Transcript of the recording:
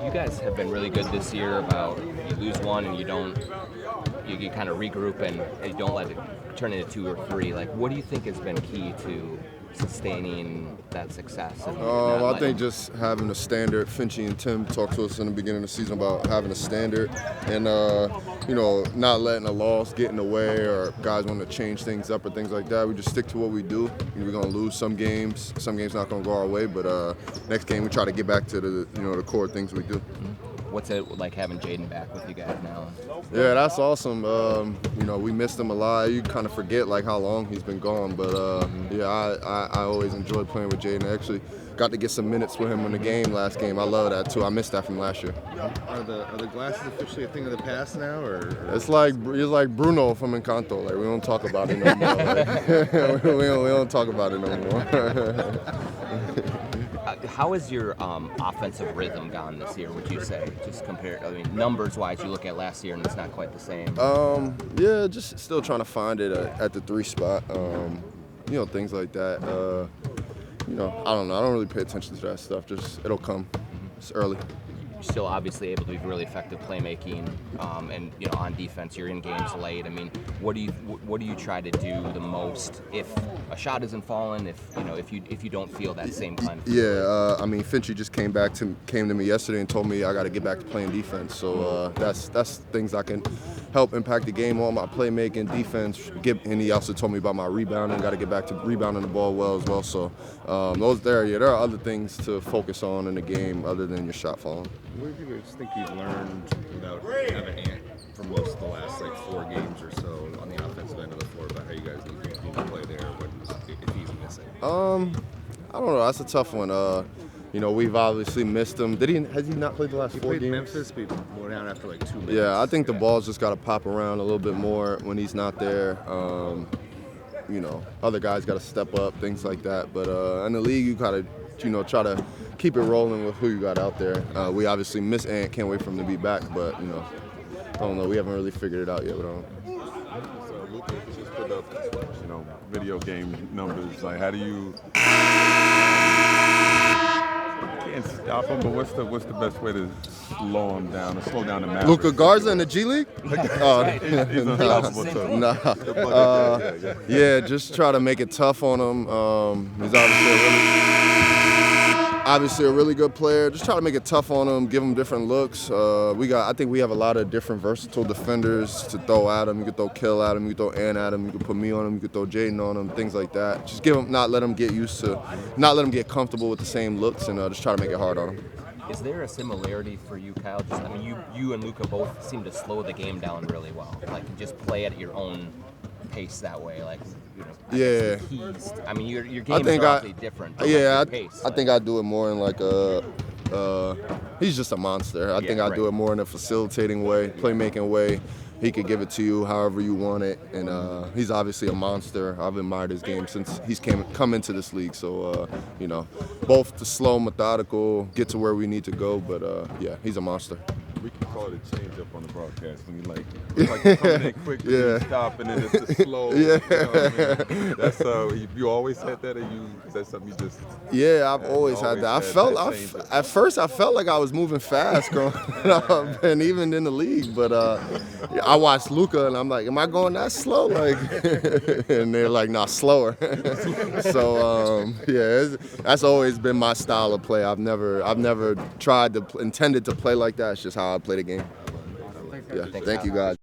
You guys have been really good this year about you lose one and you kind of regroup and you don't let it turn into 2 or 3. Like, what do you think has been key to sustaining that success? I think just having a standard. Finchy and Tim talked to us in the beginning of the season about having a standard and, not letting a loss get in the way or guys want to change things up or things like that. We just stick to what we do. We're going to lose some games. Some games not going to go our way, but next game we try to get back to the core things we do. What's it like having Jaden back with you guys now? Yeah, that's awesome. We missed him a lot. You kind of forget like how long he's been gone, but I always enjoyed playing with Jaden. I actually got to get some minutes with him in the last game. I love that too. I missed that from last year. Are the glasses officially a thing of the past now, or? It's like Bruno from Encanto. Like we don't talk about it no more. Like, we don't talk about it no more. How has your offensive rhythm gone this year, would you say? Just compared, numbers-wise, you look at last year and it's not quite the same. Just still trying to find it at the 3 spot. Things like that. I don't know. I don't really pay attention to that stuff. Just it'll come. It's early. You're still obviously able to be really effective playmaking, and on defense, you're in games late. What do you try to do the most if a shot isn't falling? If you don't feel that same kind of. Yeah, Finchy just came to me yesterday and told me I got to get back to playing defense. So that's things I can help impact the game on my playmaking, defense. And he also told me about my rebounding. Got to get back to rebounding the ball well as well. So there are other things to focus on in the game other than your shot falling. What do you guys think you've learned without having Ant for most of the last 4 games or so on the offensive end of the floor about how you guys need to play there? What if he's missing? I don't know. That's a tough one. We've obviously missed him. Has he not played the last 4 games? He played Memphis, but he went down after 2 minutes. Yeah, I think the ball's just got to pop around a little bit more when he's not there. Other guys got to step up, things like that. But in the league, you gotta try to keep it rolling with who you got out there. We obviously miss Ant. Can't wait for him to be back. But I don't know. We haven't really figured it out yet. So Luka just put up, video game numbers. Like, how do you? Can't stop him, but what's the best way to slow him down, to slow down the Mavericks? Luka Garza in the G League? He's unstoppable too. Yeah, just try to make it tough on him. He's obviously a really good player. Just try to make it tough on him, give him different looks. I think we have a lot of different versatile defenders to throw at him. You can throw Kill at him, you can throw Ant at him, you can put me on him, you can throw Jaden on him, things like that. Just not let him get comfortable with the same looks, and just try to make it hard on him. Is there a similarity for you, Kyle? You and Luka both seem to slow the game down really well. Like, just play at your own pace that way. Yeah. Your game is obviously different. Yeah, pace, I think I do it more in he's just a monster. I think I do it more in a facilitating way, playmaking way. He could give it to you however you want it, and he's obviously a monster. I've admired his game since he's come into this league. So, both the slow, methodical, get to where we need to go, but he's a monster. We can call it a change up on the broadcast when you coming in quick, you stop, and then it's a slow. That's you always had that, or is that something you just? Yeah, I've always had that. At first I felt like I was moving fast growing up, and even in the league. But I watched Luka, and I'm like, am I going that slow? And they're like, nah, slower. So that's always been my style of play. I've never intended to play like that. It's just how I play the game. Yeah, thank you guys.